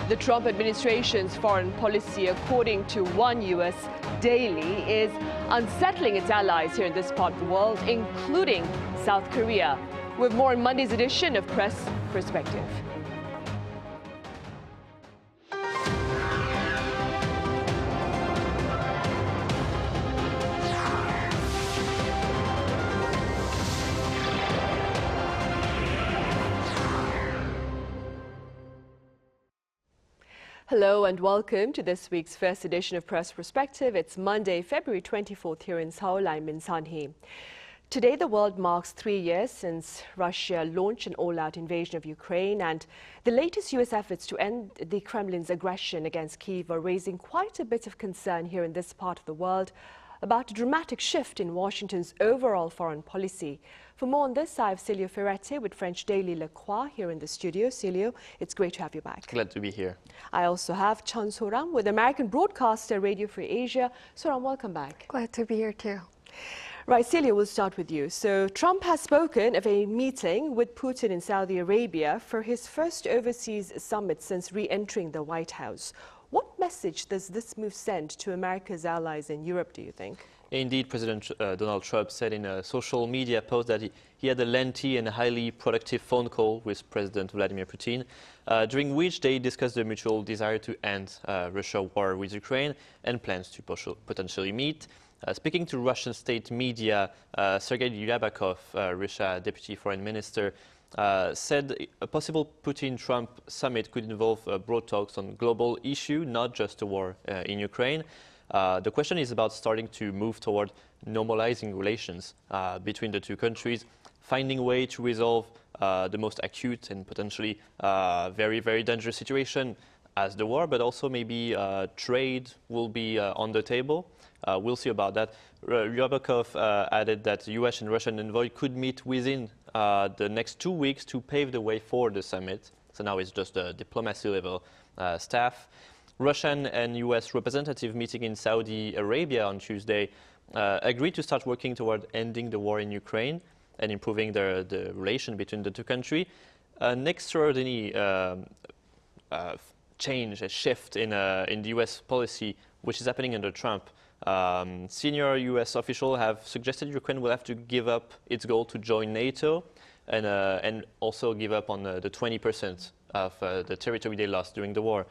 The Trump administration's foreign policy, according to one U.S. daily, is unsettling its allies here in this part of the world, including South Korea. We have more in Monday's edition of Press Perspective. Hello and welcome to this week's first edition of Press Perspective. It's Monday, February 24th here in Seoul. I'm Min Sunhee. Today, the world marks 3 years since Russia launched an all-out invasion of Ukraine, and the latest U.S. efforts to end the Kremlin's aggression against Kyiv are raising quite a bit of concern here in this part of the world about a dramatic shift in Washington's overall foreign policy. For more on this, I have Celio Fioretti with French daily Croix here in the studio. Celio, it's great to have you back. Glad to be here. I also have Cheon Soram with American broadcaster Radio Free Asia. Soram, welcome back. Glad to be here too. Right, Celio, we'll start with you. So Trump has spoken of a meeting with Putin in Saudi Arabia for his first overseas summit since re-entering the White House. What message does this move send to America's allies in Europe, do you think? Indeed, President Donald Trump said in a social media post that he had a lengthy and highly productive phone call with President Vladimir Putin, during which they discussed their mutual desire to end Russia's war with Ukraine and plans to potentially meet. Speaking to Russian state media, Sergei Ryabakov, Russia Deputy Foreign Minister, said a possible Putin-Trump summit could involve broad talks on global issue, not just the war in Ukraine. The question is about starting to move toward normalizing relations between the two countries, finding a way to resolve the most acute and potentially very, very dangerous situation as the war, but also maybe trade will be on the table. We'll see about that. Ryabakov added that the US and Russian envoy could meet within the next 2 weeks to pave the way for the summit. So now it's just a diplomacy level staff. Russian and US representative meeting in Saudi Arabia on Tuesday agreed to start working toward ending the war in Ukraine and improving the relation between the two countries. An extraordinary change, a shift in the US policy, which is happening under Trump. Senior US officials have suggested Ukraine will have to give up its goal to join NATO and also give up on the 20% of the territory they lost during the war.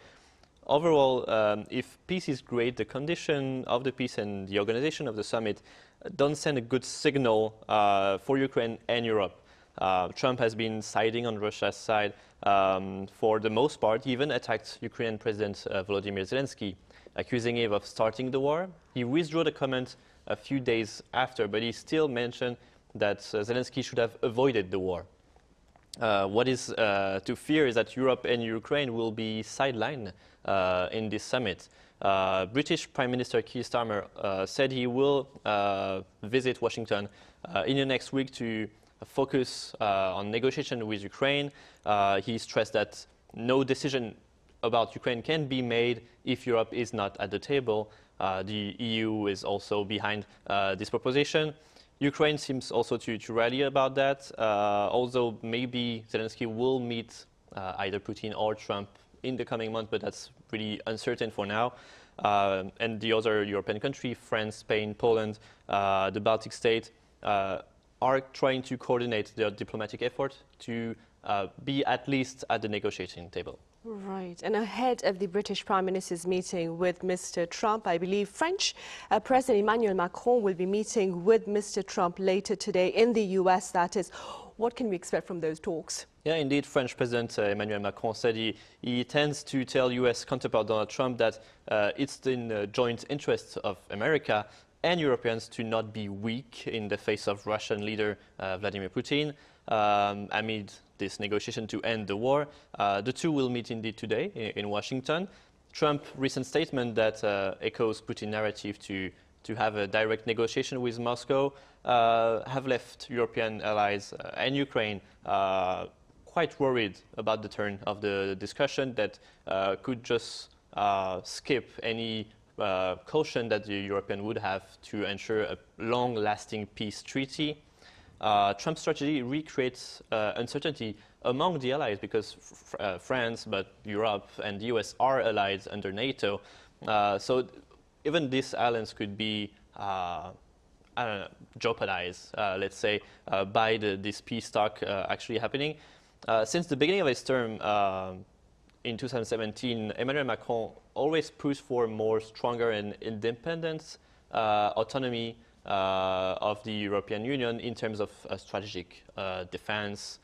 Overall, if peace is great, the condition of the peace and the organization of the summit don't send a good signal for Ukraine and Europe. Trump has been siding on Russia's side for the most part. He even attacked Ukrainian President Volodymyr Zelensky, accusing him of starting the war. He withdrew the comment a few days after, but he still mentioned that Zelensky should have avoided the war. What is to fear is that Europe and Ukraine will be sidelined in this summit. British Prime Minister Keir Starmer said he will visit Washington in the next week to focus on negotiation with Ukraine. He stressed that no decision about Ukraine can be made if Europe is not at the table. The EU is also behind this proposition. Ukraine seems also to rally about that, although maybe Zelensky will meet either Putin or Trump in the coming month, but that's pretty uncertain for now. And the other European countries, France, Spain, Poland, the Baltic states, are trying to coordinate their diplomatic effort to be at least at the negotiating table. Right. And ahead of the British Prime Minister's meeting with Mr. Trump, I believe French President Emmanuel Macron will be meeting with Mr. Trump later today in the US, that is. What can we expect from those talks? Yeah, indeed, French President Emmanuel Macron said he tends to tell US counterpart Donald Trump that it's in the joint interests of America and Europeans to not be weak in the face of Russian leader Vladimir Putin. Amid this negotiation to end the war, the two will meet indeed today in Washington. Trump's recent statement that echoes Putin's narrative to have a direct negotiation with Moscow have left European allies and Ukraine quite worried about the turn of the discussion that could just skip any caution that the European would have to ensure a long-lasting peace treaty. Trump's strategy recreates uncertainty among the allies, because France, but Europe and the US are allies under NATO. So even this alliance could be I don't know, jeopardized, let's say, by this peace talk actually happening. Since the beginning of his term in 2017, Emmanuel Macron always pushed for more stronger and independence, autonomy of the European Union in terms of strategic defense.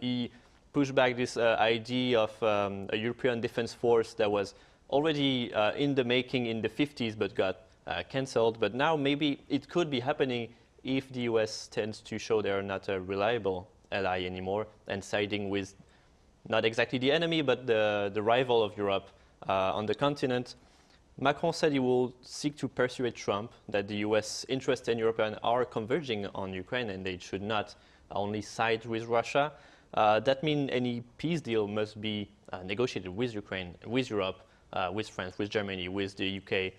He pushed back this idea of a European defense force that was already in the making in the 50s but got cancelled. But now maybe it could be happening if the US tends to show they're not a reliable ally anymore and siding with not exactly the enemy, but the rival of Europe on the continent. Macron said he will seek to persuade Trump that the US interests in Europe are converging on Ukraine and they should not only side with Russia. That means any peace deal must be negotiated with Ukraine, with Europe, with France, with Germany, with the UK.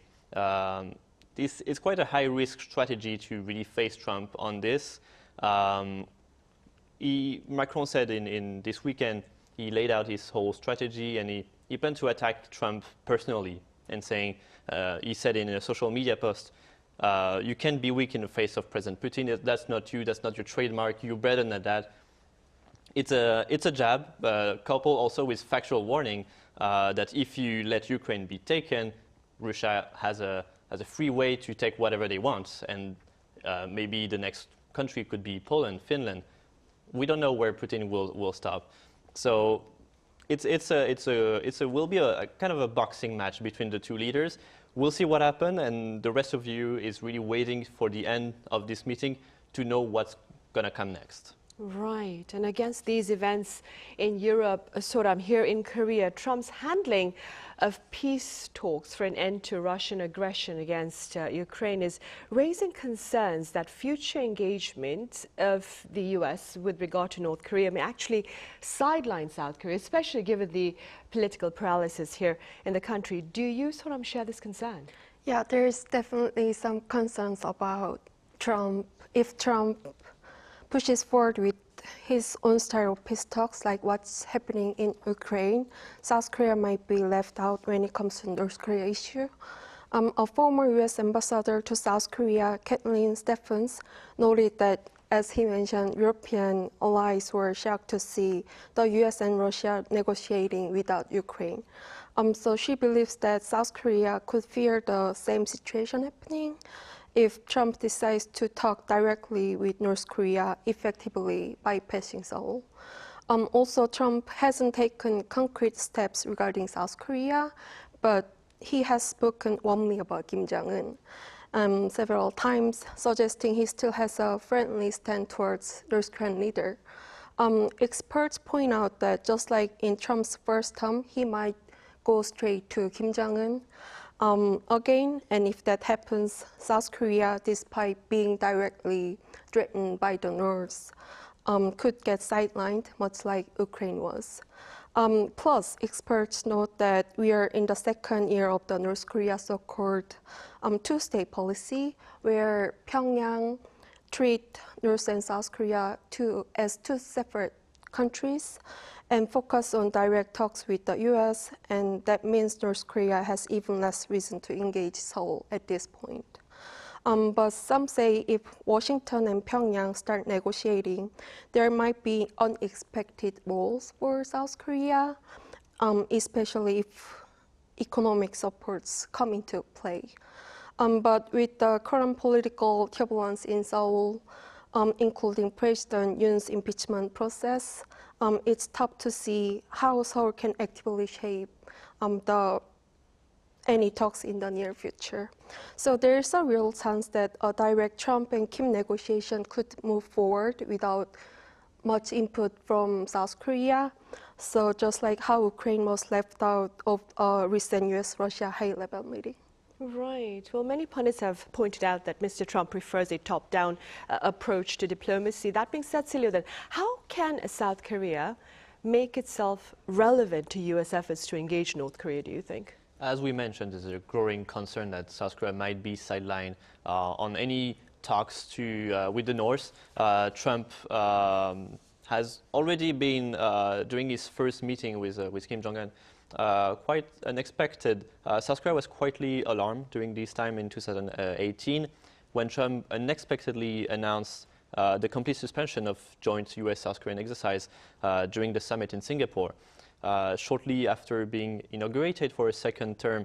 This is quite a high-risk strategy to really face Trump on this. Macron said in this weekend, he laid out his whole strategy and he planned to attack Trump personally and saying, he said in a social media post, you can't be weak in the face of President Putin. That's not you, that's not your trademark, you're better than that. It's a jab, coupled also with factual warning that if you let Ukraine be taken, Russia has a free way to take whatever they want, and maybe the next country could be Poland, Finland. We don't know where Putin will stop. So will be a kind of a boxing match between the two leaders. We'll see what happens, and the rest of you is really waiting for the end of this meeting to know what's going to come next. Right. And against these events in Europe, Soram, here in Korea, Trump's handling of peace talks for an end to Russian aggression against Ukraine is raising concerns that future engagement of the U.S. with regard to North Korea may actually sideline South Korea, especially given the political paralysis here in the country. Do you, Soram, share this concern? Yeah, there's definitely some concerns about Trump. If Trump pushes forward with his own style of peace talks, like what's happening in Ukraine, South Korea might be left out when it comes to North Korea issue. A former U.S. ambassador to South Korea, Kathleen Stephens, noted that, as he mentioned, European allies were shocked to see the U.S. and Russia negotiating without Ukraine. So she believes that South Korea could fear the same situation happening if Trump decides to talk directly with North Korea, effectively bypassing Seoul. Also, Trump hasn't taken concrete steps regarding South Korea, but he has spoken warmly about Kim Jong-un several times, suggesting he still has a friendly stand towards North Korean leader. Experts point out that just like in Trump's first term, he might go straight to Kim Jong-un again, and if that happens, South Korea, despite being directly threatened by the North, could get sidelined, much like Ukraine was. Plus, experts note that we are in the second year of the North Korea so-called two-state policy, where Pyongyang treat North and South Korea as two separate countries and focus on direct talks with the U.S., and that means North Korea has even less reason to engage Seoul at this point. But some say if Washington and Pyongyang start negotiating, there might be unexpected roles for South Korea, especially if economic supports come into play. But with the current political turbulence in Seoul, including President Yoon's impeachment process, it's tough to see how Seoul can actively shape any talks in the near future. So there's a real chance that a direct Trump and Kim negotiation could move forward without much input from South Korea. So just like how Ukraine was left out of a recent US-Russia high-level meeting. Right. Well, many pundits have pointed out that Mr. Trump prefers a top-down approach to diplomacy. That being said, Celio, then, how can South Korea make itself relevant to U.S. efforts to engage North Korea, do you think? As we mentioned, there's a growing concern that South Korea might be sidelined on any talks with the North. Trump has already been, during his first meeting with Kim Jong-un, quite unexpected. South Korea was quietly alarmed during this time in 2018 when Trump unexpectedly announced the complete suspension of joint US-South Korean exercise during the summit in Singapore. Shortly after being inaugurated for a second term,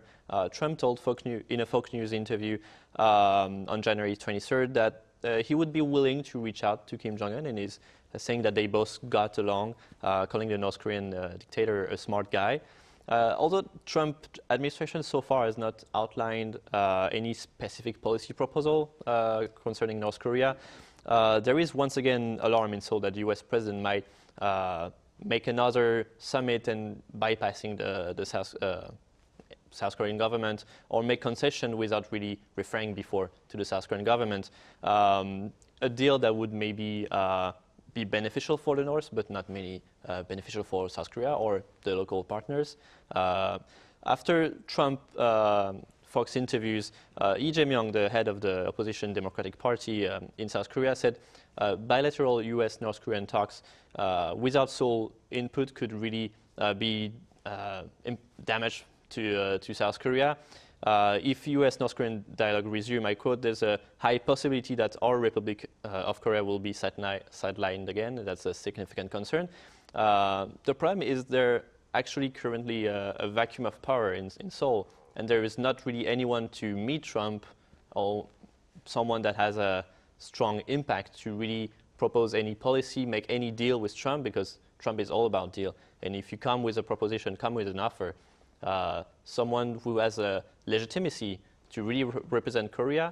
Trump told in a Fox News interview on January 23rd that he would be willing to reach out to Kim Jong-un, and is saying that they both got along, calling the North Korean dictator a smart guy. Although Trump administration so far has not outlined any specific policy proposal concerning North Korea, there is once again alarm in Seoul that the US president might make another summit and bypassing the South Korean government, or make concession without really referring before to the South Korean government. A deal that would maybe be beneficial for the North, but not really beneficial for South Korea or the local partners. After Trump Fox interviews, Lee Jae-myung, the head of the opposition Democratic Party in South Korea, said bilateral US-North Korean talks without Seoul input could really be damage to South Korea. If US-North Korean dialogue resume, I quote, there's a high possibility that our Republic of Korea will be sidelined again. That's a significant concern. The problem is there actually currently a vacuum of power in Seoul, and there is not really anyone to meet Trump or someone that has a strong impact to really propose any policy, make any deal with Trump, because Trump is all about deal. And if you come with a proposition, come with an offer, someone who has a legitimacy to really represent Korea,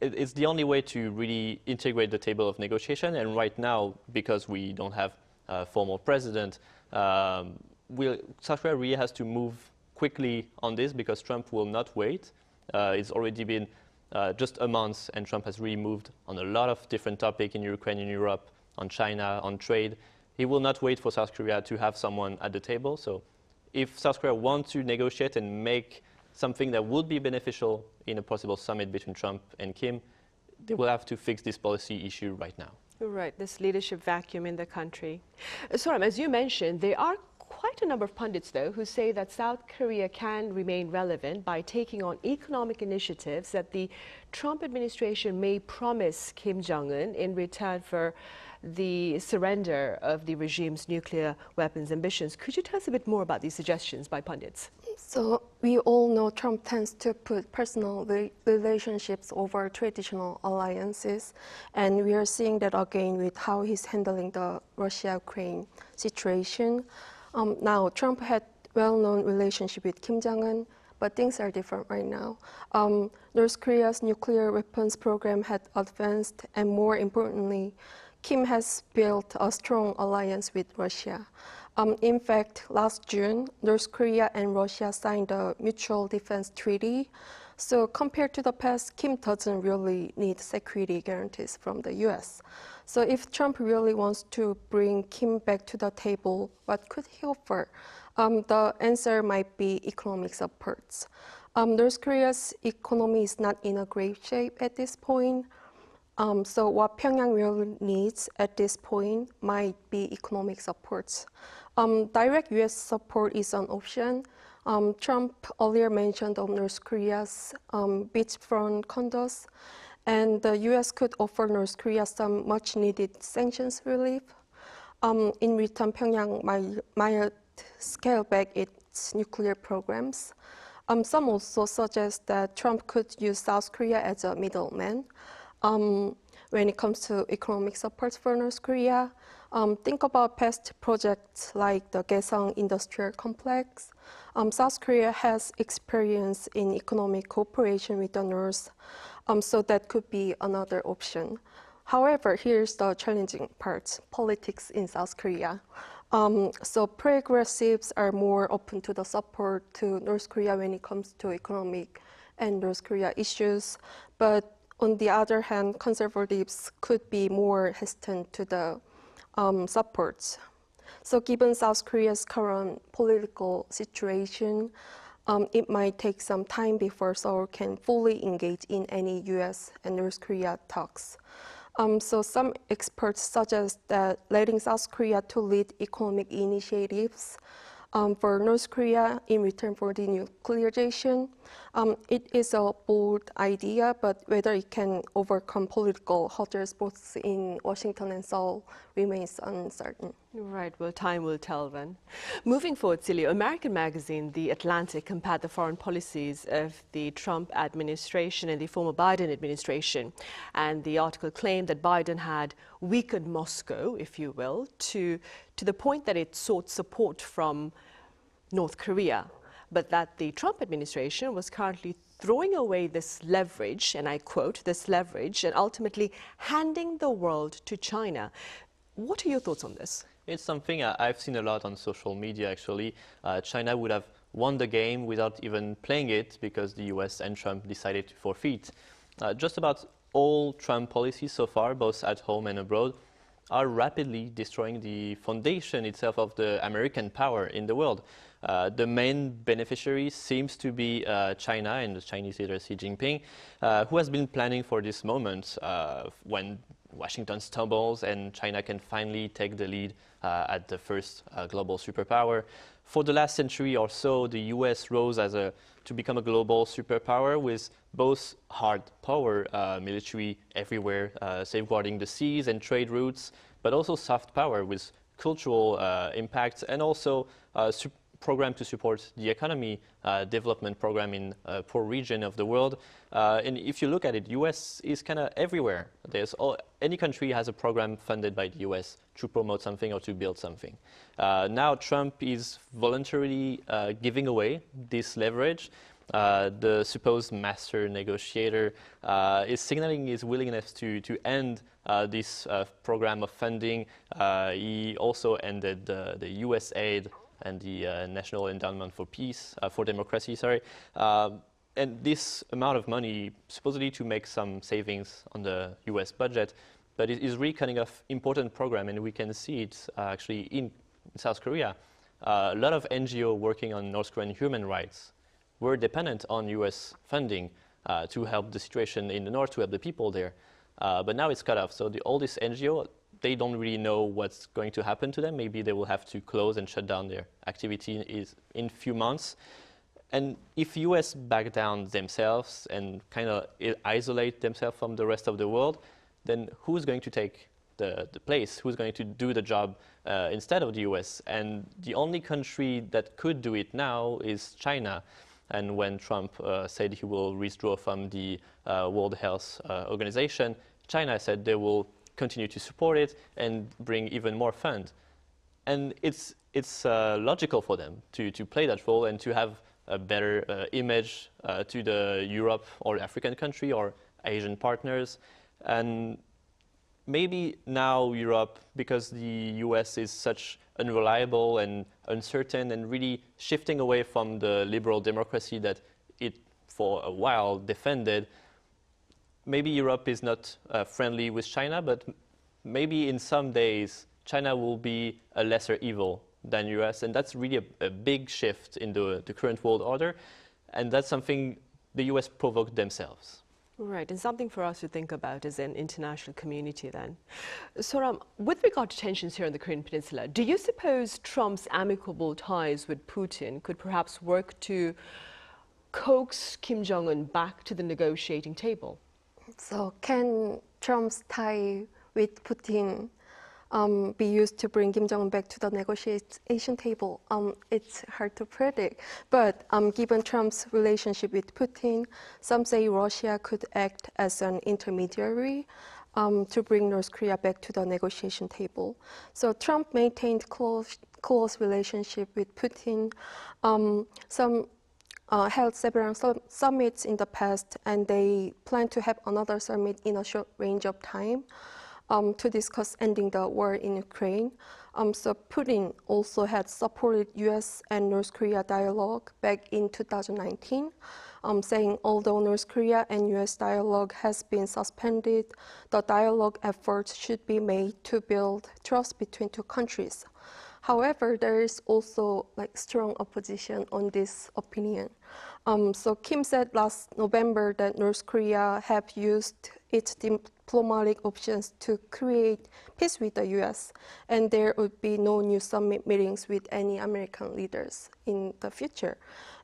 it's the only way to really integrate the table of negotiation. And right now, because we don't have a formal president, South Korea really has to move quickly on this, because Trump will not wait. It's already been just a month, and Trump has really moved on a lot of different topics in Ukraine, in Europe, on China, on trade. He will not wait for South Korea to have someone at the table. So if South Korea wants to negotiate and make something that would be beneficial in a possible summit between Trump and Kim, they will have to fix this policy issue right now. Right, this leadership vacuum in the country. Soram, as you mentioned, there are quite a number of pundits, though, who say that South Korea can remain relevant by taking on economic initiatives that the Trump administration may promise Kim Jong-un in return for the surrender of the regime's nuclear weapons ambitions. Could you tell us a bit more about these suggestions by pundits? So we all know Trump tends to put personal relationships over traditional alliances, and we are seeing that again with how he's handling the Russia-Ukraine situation. Now, Trump had well-known relationship with Kim Jong-un, but things are different right now. North Korea's nuclear weapons program had advanced, and more importantly, Kim has built a strong alliance with Russia. In fact, last June, North Korea and Russia signed a mutual defense treaty. So compared to the past, Kim doesn't really need security guarantees from the US. So if Trump really wants to bring Kim back to the table, what could he offer? The answer might be economic supports. North Korea's economy is not in a great shape at this point. So what Pyongyang really needs at this point might be economic supports. Direct US support is an option. Trump earlier mentioned North Korea's beachfront condos, and the US could offer North Korea some much needed sanctions relief. In return, Pyongyang might scale back its nuclear programs. Some also suggest that Trump could use South Korea as a middleman. When it comes to economic support for North Korea, think about past projects like the Kaesong Industrial Complex. South Korea has experience in economic cooperation with the North, so that could be another option. However, here's the challenging part, politics in South Korea. So progressives are more open to the support to North Korea when it comes to economic and North Korea issues, but on the other hand, conservatives could be more hesitant to the supports. So given South Korea's current political situation, it might take some time before Seoul can fully engage in any US and North Korea talks. So some experts suggest that letting South Korea to lead economic initiatives for North Korea in return for denuclearization. It is a bold idea, but whether it can overcome political hurdles both in Washington and Seoul remains uncertain. Right, well, time will tell then. Moving forward, Celio, American magazine The Atlantic compared the foreign policies of the Trump administration and the former Biden administration. And the article claimed that Biden had weakened Moscow, if you will, to the point that it sought support from North Korea, but that the Trump administration was currently throwing away this leverage, and I quote, this leverage, and ultimately handing the world to China. What are your thoughts on this? It's something I've seen a lot on social media, actually. China would have won the game without even playing it because the US and Trump decided to forfeit. Just about all Trump policies so far, both at home and abroad, are rapidly destroying the foundation itself of the American power in the world. The main beneficiary seems to be China and the Chinese leader Xi Jinping, who has been planning for this moment when Washington stumbles and China can finally take the lead at the first global superpower. For the last century or so, the US rose to become a global superpower with both hard power, military everywhere, safeguarding the seas and trade routes, but also soft power with cultural impacts and also program to support the economy, development program in a poor region of the world. And if you look at it, US is kind of everywhere. Any country has a program funded by the US to promote something or to build something. Now Trump is voluntarily giving away this leverage. The supposed master negotiator is signaling his willingness to end this program of funding. He also ended the US aid and the National Endowment for Peace, for Democracy, and this amount of money supposedly to make some savings on the US budget, but it is really cutting off important program, and we can see it actually in South Korea. A lot of NGO working on North Korean human rights were dependent on US funding to help the situation in the north, to help the people there. But now it's cut off, so all this NGO, they don't really know what's going to happen to them. Maybe they will have to close and shut down their activity in a few months. And if US back down themselves and kind of isolate themselves from the rest of the world, then who's going to take the place? Who's going to do the job instead of the US? And the only country that could do it now is China. And when Trump said he will withdraw from the World Health Organization, China said they will continue to support it and bring even more funds. And it's logical for them to play that role and to have a better image to the Europe or African country or Asian partners. And maybe now Europe, because the US is such unreliable and uncertain and really shifting away from the liberal democracy that it for a while defended, maybe Europe is not friendly with China, but maybe in some days China will be a lesser evil than US, and that's really a big shift in the current world order, and that's something the US provoked themselves. Right, and something for us to think about as an international community then. Soram, with regard to tensions here on the Korean Peninsula, do you suppose Trump's amicable ties with Putin could perhaps work to coax Kim Jong-un back to the negotiating table? So can Trump's tie with Putin be used to bring Kim Jong-un back to the negotiation table? It's hard to predict, but given Trump's relationship with Putin, some say Russia could act as an intermediary to bring North Korea back to the negotiation table. So Trump maintained close relationship with Putin. Some held several summits in the past, and they plan to have another summit in a short range of time to discuss ending the war in Ukraine. So Putin also had supported US and North Korea dialogue back in 2019, saying although North Korea and US dialogue has been suspended, the dialogue efforts should be made to build trust between two countries. However, there is also strong opposition on this opinion. So Kim said last November that North Korea have used its diplomatic options to create peace with the U.S., and there would be no new summit meetings with any American leaders in the future.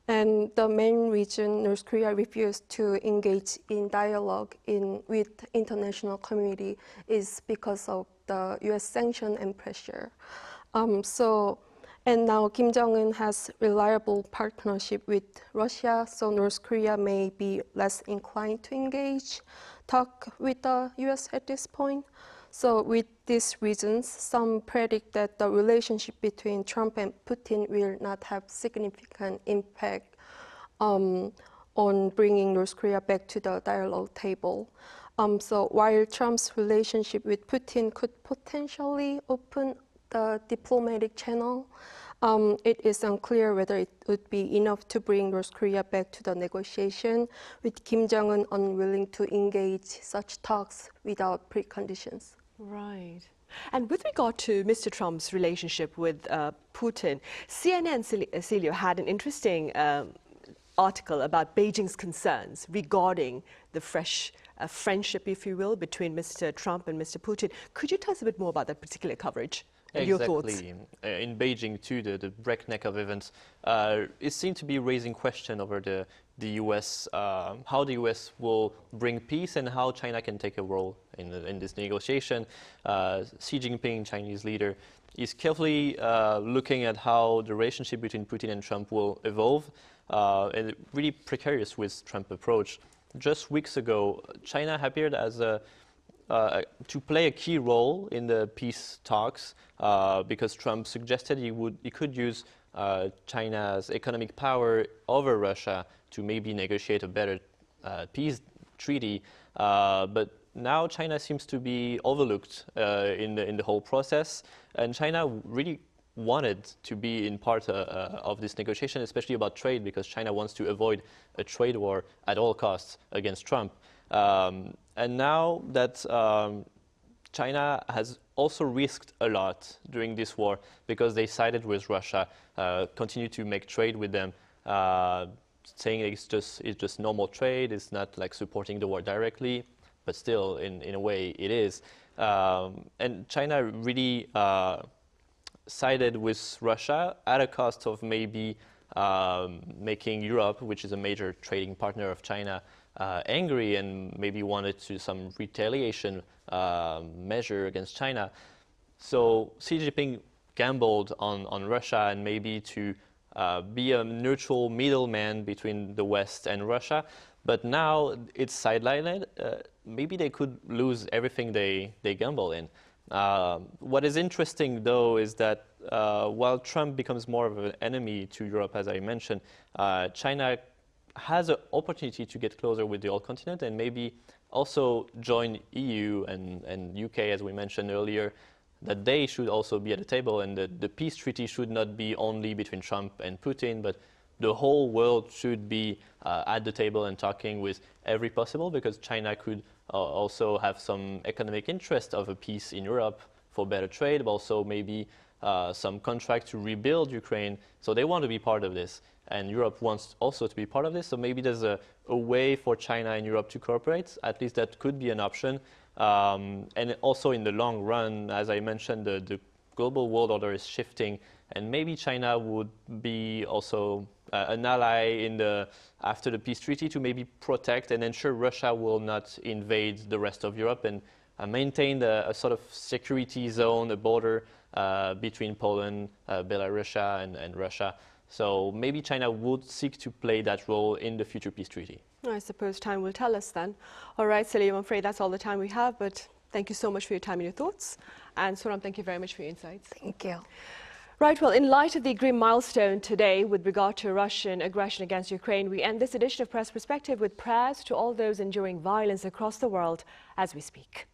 And the main reason North Korea refused to engage in dialogue with international community is because of the U.S. sanction and pressure. And now Kim Jong-un has reliable partnership with Russia, so North Korea may be less inclined to talk with the U.S. at this point. So with these reasons, some predict that the relationship between Trump and Putin will not have significant impact on bringing North Korea back to the dialogue table. So while Trump's relationship with Putin could potentially open the diplomatic channel, it is unclear whether it would be enough to bring North Korea back to the negotiation, with Kim Jong-un unwilling to engage such talks without preconditions. Right. And with regard to Mr. Trump's relationship with Putin, CNN, Celio, had an interesting article about Beijing's concerns regarding the fresh friendship, if you will, between Mr. Trump and Mr. Putin. Could you tell us a bit more about that particular coverage? Your thoughts? In Beijing, too, the breakneck of events, it seemed to be raising question over the U.S., how the U.S. will bring peace and how China can take a role in this negotiation. Xi Jinping, Chinese leader, is carefully looking at how the relationship between Putin and Trump will evolve, and really precarious with Trump's approach. Just weeks ago, China appeared as to play a key role in the peace talks because Trump suggested he could use China's economic power over Russia to maybe negotiate a better peace treaty. But now China seems to be overlooked in the whole process, and China really wanted to be in part of this negotiation, especially about trade, because China wants to avoid a trade war at all costs against Trump. And now that China has also risked a lot during this war because they sided with Russia, continue to make trade with them, saying it's just normal trade, it's not like supporting the war directly, but still in a way it is. And China really sided with Russia at a cost of maybe making Europe, which is a major trading partner of China, angry and maybe wanted to some retaliation measure against China. So Xi Jinping gambled on Russia and maybe to be a neutral middleman between the West and Russia. But now it's sidelined. Maybe they could lose everything they gamble in. What is interesting, though, is that while Trump becomes more of an enemy to Europe, as I mentioned, China has an opportunity to get closer with the old continent and maybe also join EU and UK, as we mentioned earlier, that they should also be at the table, and the peace treaty should not be only between Trump and Putin, but the whole world should be at the table and talking with every possible, because China could also have some economic interest of a peace in Europe for better trade, but also maybe some contract to rebuild Ukraine. So they want to be part of this, and Europe wants also to be part of this. So maybe there's a way for China and Europe to cooperate. At least that could be an option. And also in the long run, as I mentioned, the global world order is shifting, and maybe China would be also an ally after the peace treaty to maybe protect and ensure Russia will not invade the rest of Europe, and maintain a sort of security zone, a border between Poland, Belarus, and Russia. So maybe China would seek to play that role in the future peace treaty. I suppose time will tell us then. All right, Celio, I'm afraid that's all the time we have, but thank you so much for your time and your thoughts. And Soram, thank you very much for your insights. Thank you. Right, well, in light of the grim milestone today with regard to Russian aggression against Ukraine, we end this edition of Press Perspective with prayers to all those enduring violence across the world as we speak.